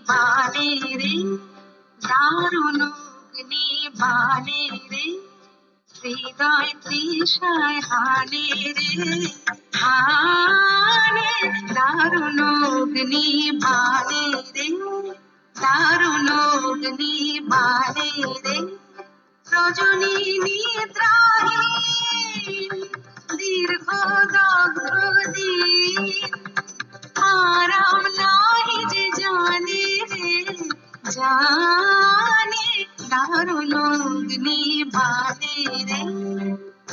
বানে রে, দারুণ অগ্নি বানে রে, হৃদয় তৃষায় হানে রে, হানে দারুণ অগ্নি বানে রে, দারুণ অগ্নি বানে রে, রজনী নিদ্রাহীন দীর্ঘ দগ্ধ দিন, আরাম নাহি যে জানে রে, জানে দারুণ অগ্নি বানে রে,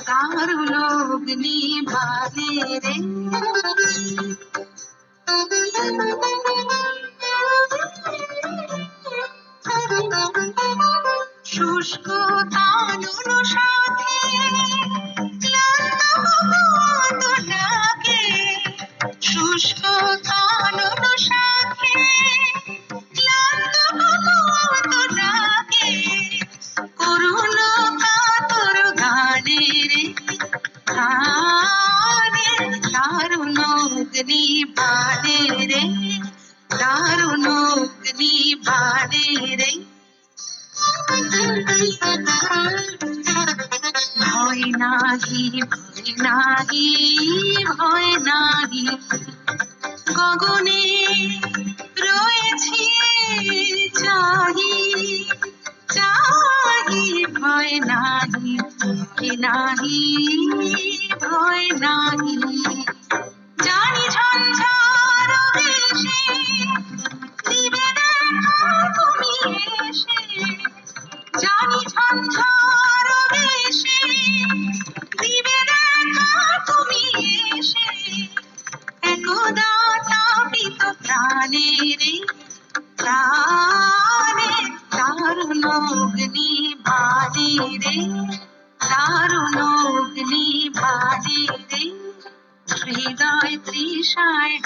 দারুণ অগ্নি বানে রে। শুষ্ক কানন সাথে ক্লান্ত মত ডাকে, শুষ্ক কানন সাথে ক্লান্ত মত ডাকে, করুণ কাতর গানে রে, গানে দারুণ অগ্নি বানে রে, দারুণ অগ্নি বানে রে। ভয় নাহি ভয় নাহি ভয় নাহি, গগনে রয়েছি চাহি চাহি, ভয় নাহি ভয় নাহি ভয় নাহি, জানি ঝঞ্ঝার বেশে দিবে দেখা তুমি এসে, জানি ঝঞ্ঝার বেশে দিবে দেখা তুমি এসে, একদা তাপিত প্রাণে রে, প্রাণে দারুণ অগ্নি বানে রে, দারুণ অগ্নি বানে রে, হৃদয় তৃষায়